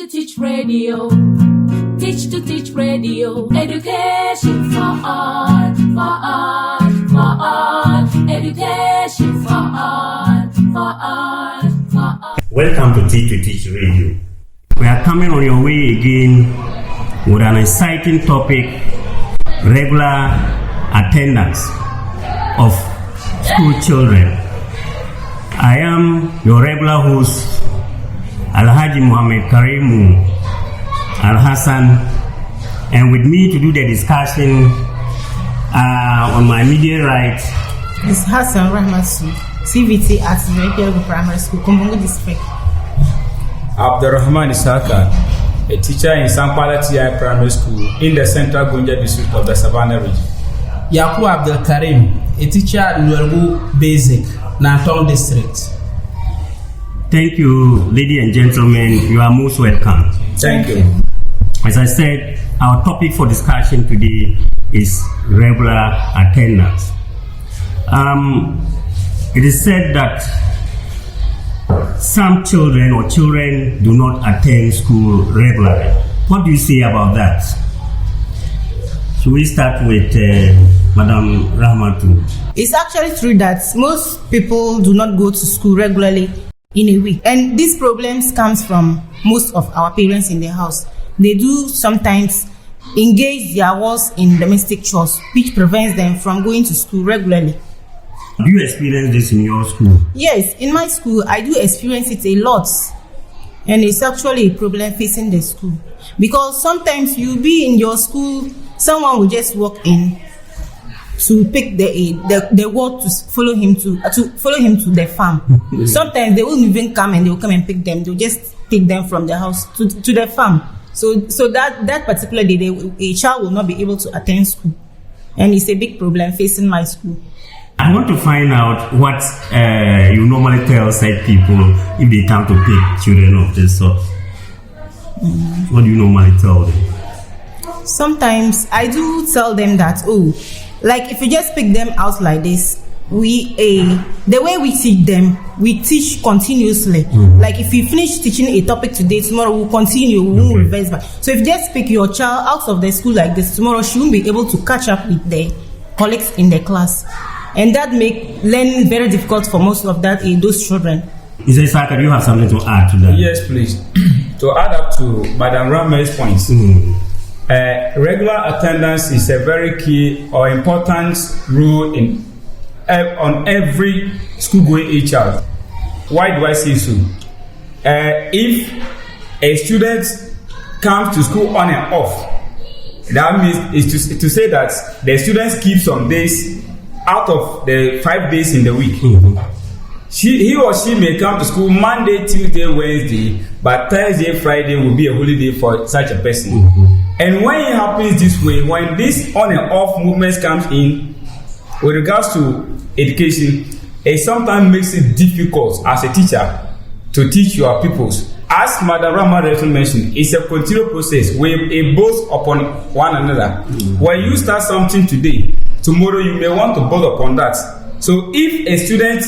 Teach radio. Teach to teach radio. Education for all, for all, for all. Education for all, for all, for all. Welcome to T2T radio. We are coming on your way again with an exciting topic: regular attendance of school children. I am your regular host, Alhaji Muhammad Karimu Al-Hassan, and with me to do the discussion on my immediate right is Hassan Rahmasu, CVT at Zurich Primary School, Kumbungu District. Abdurrahman Isaka, a teacher in Sampala TI Primary School in the Central Gunja District of the Savannah region. Yaku Abdul Karim, a teacher at Luergu Basic, Nantong District. Thank you, ladies and gentlemen. You are most welcome. Thank you. As I said, our topic for discussion today is regular attendance. It is said that some children do not attend school regularly. What do you say about that? Should we start with Madam Rahmatu? It's actually true that most people do not go to school regularly in a week, and these problems comes from most of our parents in the house. They do sometimes engage their works in domestic chores, which prevents them from going to school regularly. Do you experience this in your school? Yes, in my school I do experience it a lot, and it's actually a problem facing the school, because sometimes you be in your school, someone will just walk in to pick the work to follow him to the farm. Sometimes they won't even come, and they will come and pick them. They'll just take them from the house to the farm. So that particular day, a child will not be able to attend school, and it's a big problem facing my school. I want to find out what you normally tell said people if they come to pick children of this sort. What do you normally tell them? Sometimes I do tell them that, like if you just pick them out like this, the way we teach them, we teach continuously. Like if we finish teaching a topic today, tomorrow we'll continue, we won't reverse back. So if you just pick your child out of the school like this, tomorrow she won't be able to catch up with the colleagues in the class, and that make learning very difficult for most of those children. Isaka, do you have something to add to that? Yes, please. To add up to Madam Rame's points, regular attendance is a very key or important rule on every school-going child. Why do I say so? If a student comes to school on and off, that means is to say that the students keep some days out of the 5 days in the week. He or she may come to school Monday, Tuesday, Wednesday, but Thursday, Friday will be a holiday for such a person. And when it happens this way, when this on and off movements comes in with regards to education, it sometimes makes it difficult as a teacher to teach your pupils. As Madam Rama mentioned, it's a continual process where it builds upon one another. When you start something today, tomorrow you may want to build upon that. So if a student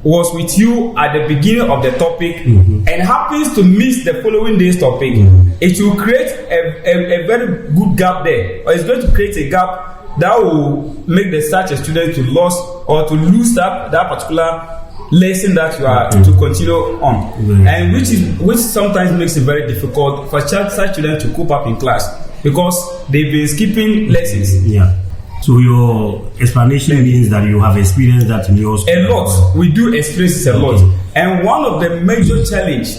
was with you at the beginning of the topic and happens to miss the following day's topic, it will create a very good gap there, or it's going to create a gap that will make such a student to lose or to lose that particular lesson that you are to continue on, and which sometimes makes it very difficult for such children to cope up in class because they've been skipping lessons. So your explanation means that you have experienced that in your school? A lot. We do experience it a lot. And one of the major challenge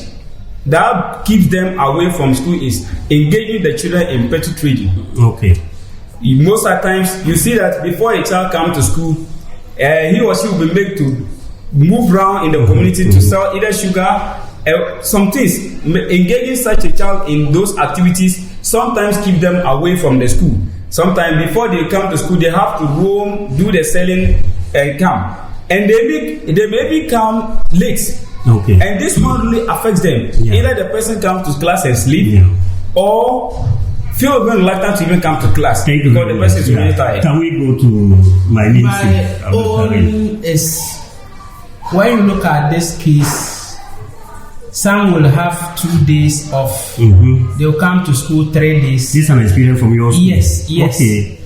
that keeps them away from school is engaging the children in petty trading. Most of the times, you see that before a child comes to school, he or she will be made to move around in the community to sell either sugar, some things. Engaging such a child in those activities sometimes keep them away from the school. Sometimes before they come to school, they have to roam, do the selling, and come. And they maybe come late. And this one really affects them. Either the person comes to class and sleep, or feel even reluctant to even come to class because the person is really tired. Can we go to my namesake? My own is, when you look at this case, some will have 2 days off. They'll come to school 3 days. This is an experience from your school? Yes. Okay.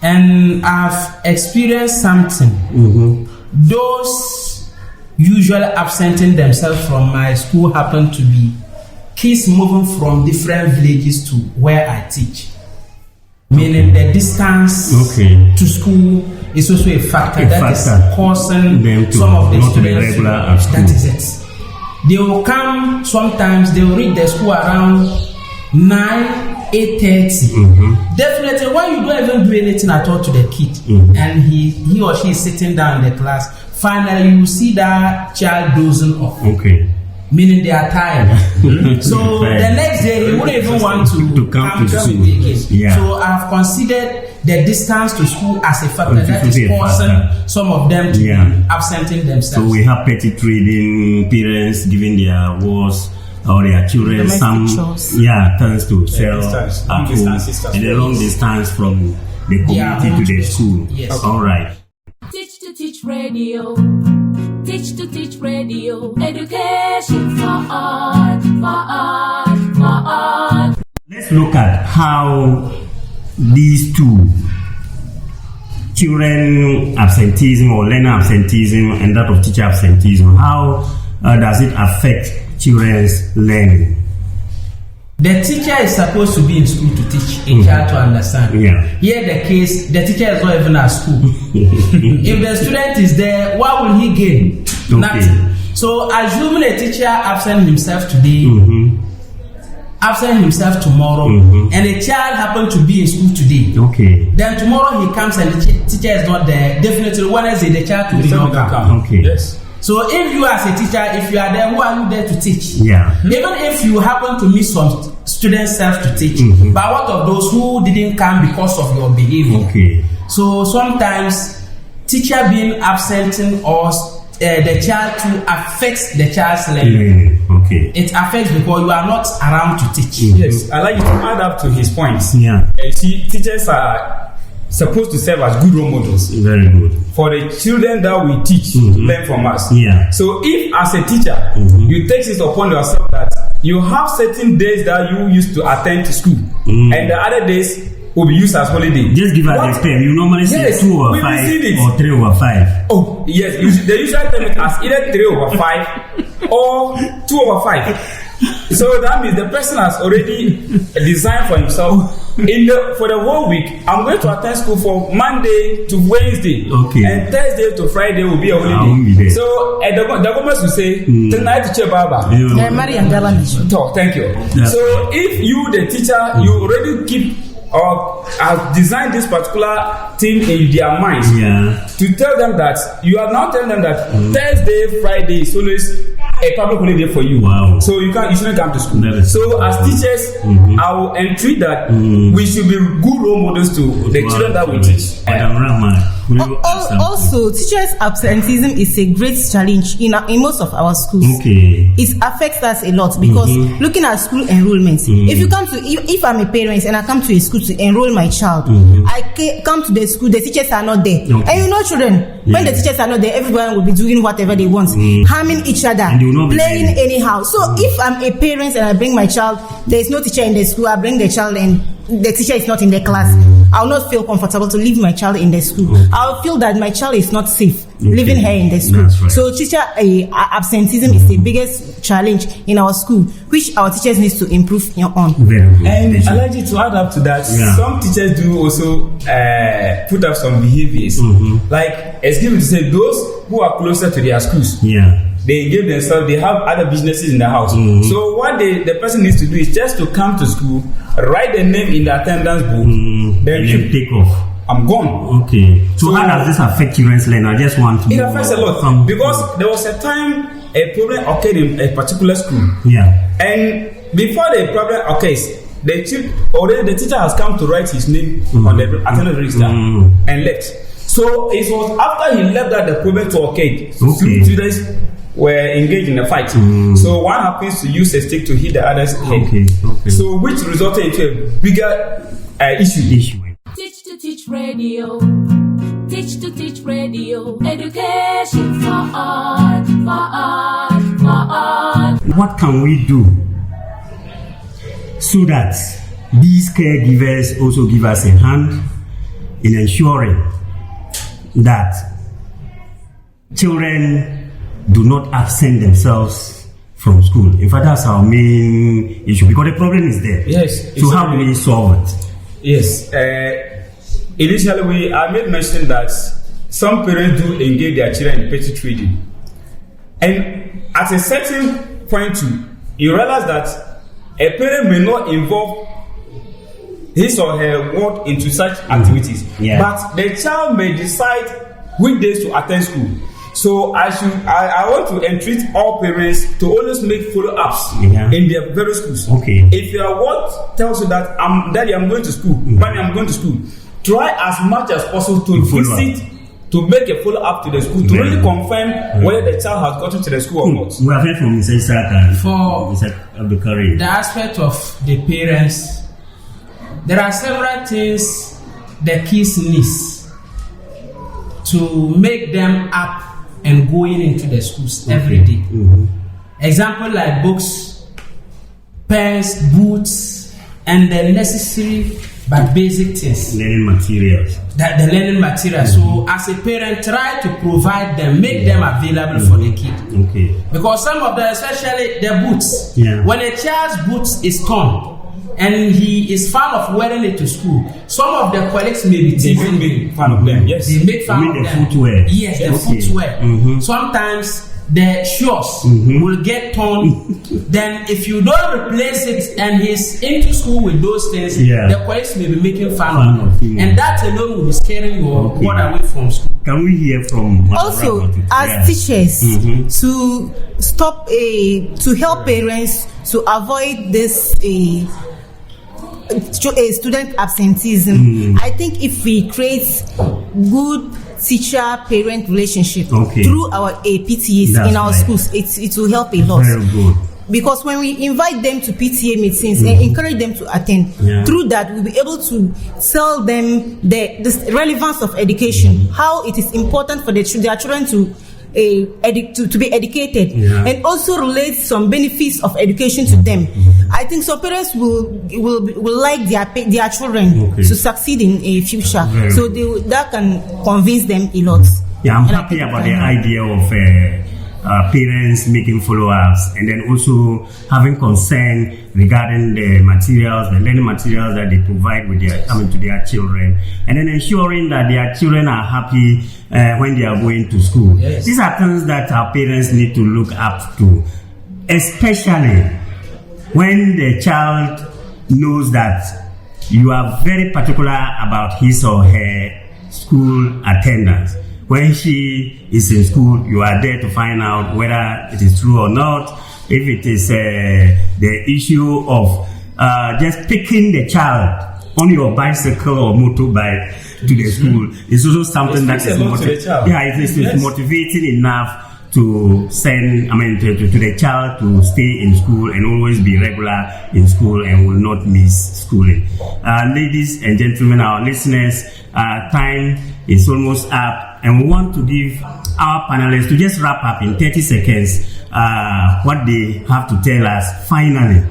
And I've experienced something. Those usually absenting themselves from my school happen to be kids moving from different villages to where I teach. Meaning the distance to school is also a factor that is causing them to some of the students regular at school. That is it. They will come sometimes, they will reach the school around 8:30. Definitely when you don't even do anything at all to the kid and he or she is sitting down in the class, finally you see that child dozing off. Meaning they are tired. So the next day he wouldn't even want to come to school again. So I've considered the distance to school as a factor that is causing some of them to be absenting themselves. So we have petty trading, parents giving their words or their children some turns to sell at home, and a long distance from the community to the school. Yes. All right. Teach to Teach Radio. Teach to Teach Radio. Education for art, for art, for art. Let's look at how these two, children absenteeism or learner absenteeism and that of teacher absenteeism, how does it affect children's learning? The teacher is supposed to be in school to teach a child to understand. Here the case, the teacher is not even at school. If the student is there, what will he gain? Nothing. So assuming a teacher absent himself today, absent himself tomorrow, and a child happened to be in school today, then tomorrow he comes and the teacher is not there, definitely Wednesday the child will not come. Yes. So if you as a teacher, if you are there, who are you there to teach? Even if you happen to meet some students self to teach, but what of those who didn't come because of your behavior? So sometimes teacher being absent or the child too affects the child's learning. It affects because you are not around to teach. Yes, I'd like you to add up to his points. See, teachers are supposed to serve as good role models. Very good. For the children that we teach to learn from us. So if as a teacher, you take it upon yourself that you have certain days that you used to attend to school and the other days will be used as holiday. Just give us the term. You normally say 2 over 5 or 3 over 5. Oh, yes. They usually term it as either 3 over 5 or 2 over 5. So that means the person has already designed for himself for the whole week. I'm going to attend school from Monday to Wednesday, and Thursday to Friday will be a holiday. So the government will say tonight to check Baba. Thank you. So if you the teacher, you already keep or have designed this particular thing in their minds to tell them that you are now telling them that Thursday, Friday is always a public holiday for you. So you shouldn't come to school. So as teachers, I will entreat that we should be good role models to the children that we teach. Also, teachers' absenteeism is a great challenge in most of our schools. It affects us a lot because looking at school enrollment, if I'm a parent and I come to a school to enroll my child, I come to the school, the teachers are not there. And you know, children, when the teachers are not there, everyone will be doing whatever they want, harming each other, playing anyhow. So if I'm a parent and I bring my child, there is no teacher in the school, I bring the child and the teacher is not in the class, I'll not feel comfortable to leave my child in the school. I'll feel that my child is not safe leaving her in the school. So teacher absenteeism is the biggest challenge in our school, which our teachers need to improve on. And I'd like you to add up to that. Some teachers do also put up some behaviors, like excuse me to say, those who are closer to their schools. They give themselves, they have other businesses in the house. So what the person needs to do is just to come to school, write the name in the attendance book, then take off. I'm gone. So how does this affect children's learning? I just want to it affects a lot because there was a time a problem occurred in a particular school. And before the problem occurs, the teacher has come to write his name on the attendance register and left. So it was after he left that the problem to occur. Students were engaged in a fight. So one happens to use a stick to hit the other's head. So which resulted into a bigger issue. Teach to Teach Radio. Teach to Teach Radio. Education for art, for art, for art. what can we do so that these caregivers also give us a hand in ensuring that children do not absent themselves from school? In fact, that's our main issue, because the problem is there. Yes. So how do we solve it? Yes. Initially, I made mention that some parents do engage their children in petty trading. And at a certain point too, you realize that a parent may not involve his or her work into such activities, but the child may decide which days to attend school. So I want to entreat all parents to always make follow-ups in their various schools. Okay. If your ward tells you that Daddy, I'm going to school, Mommy, I'm going to school, try as much as possible to visit, to make a follow-up to the school, to really confirm whether the child has gotten to the school or not. We have heard from Mr. Isaac For the aspect of the parents, there are several things the kids need to make them up and going into the schools every day. Example like books, pens, boots, and the necessary but basic things. Learning materials. The learning materials. So as a parent, try to provide them, make them available for the kid. Okay. Because some of them, especially the boots, Yeah. when a child's boots is torn and he is fond of wearing it to school, some of the colleagues may be teasing make fun of them. Yes. They make fun You mean of the them. footwear? Yes, the footwear. Sometimes the shoes will get torn. Then if you don't replace it and he's into school with those things, the colleagues may be making fun of him. And that alone will be scaring your word away from school. Can we hear from also as teachers to stop to help parents to avoid this student absenteeism? I think if we create good teacher-parent relationship through our PTAs in our schools, it will help a lot. Very good. Because when we invite them to PTA meetings and encourage them to attend, through that we'll be able to tell them the relevance of education, how it is important for their children to be educated, and also relate some benefits of education to them. I think some parents will like their children to succeed in a future, so that can convince them a lot. Yeah, I'm happy about the idea of parents making follow-ups, and then also having concern regarding the materials, the learning materials that they provide with to their children, and then ensuring that their children are happy when they are going to school. Yes. These are things that our parents need to look up to, especially when the child knows that you are very particular about his or her school attendance. When she is in school, you are there to find out whether it is true or not. If it is the issue of just picking the child on your bicycle or motorbike to the school, it's also something that is motivating enough to send, to the child to stay in school and always be regular in school and will not miss schooling. Ladies and gentlemen, our listeners, time is almost up, and we want to give our panelists to just wrap up in 30 seconds what they have to tell us finally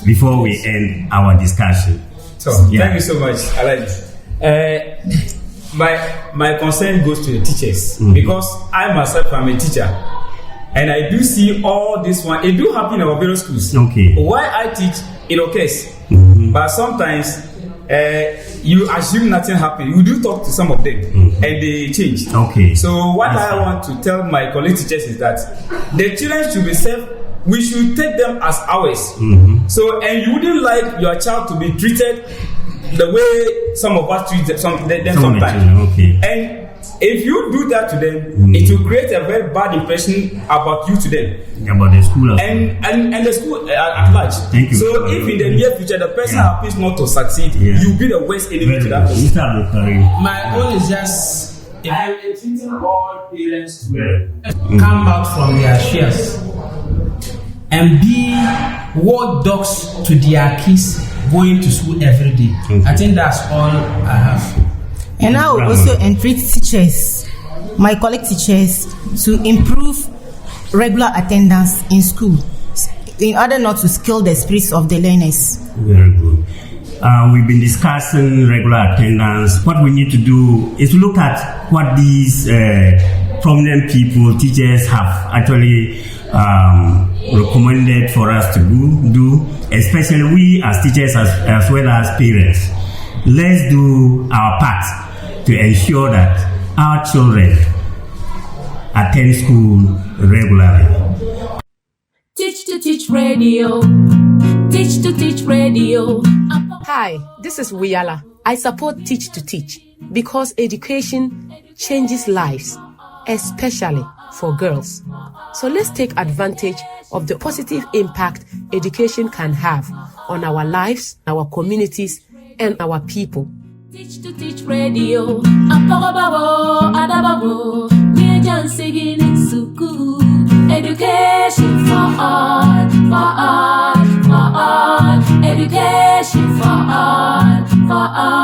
before we end our discussion. So, thank you so much, Alex. My concern goes to the teachers, because I myself am a teacher, and I do see all this one. It do happen in our various schools. Why I teach, it occurs, but sometimes you assume nothing happened. You do talk to some of them, and they change. So what I want to tell my colleague teachers is that the children should be safe. We should take them as ours. So, and you wouldn't like your child to be treated the way some of us treat them sometimes. And if you do that to them, it will create a very bad impression about you to them. About the school and the school at large. Thank you. So if in the near future the person happens not to succeed, you'll be the worst enemy to that person. My goal is just treating all parents to come out from their shares and be watchdogs to their kids going to school every day. I think that's all I have. And I will also entreat teachers, my colleague teachers, to improve regular attendance in school. in order not to kill the spirits of the learners. Very good. We've been discussing regular attendance. What we need to do is look at what these prominent people, teachers, have actually recommended for us to do, especially we as teachers as well as parents. Let's do our part to ensure that our children attend school regularly. Teach to Teach Radio. Teach to Teach Radio. Hi, this is Wiyala. I support Teach to Teach because education changes lives, especially for girls. So let's take advantage of the positive impact education can have on our lives, our communities, and our people. Teach to Teach Radio. Apagababo, adababo, mejan sigin suku. Education for all, for all, for all. Education for all, for all.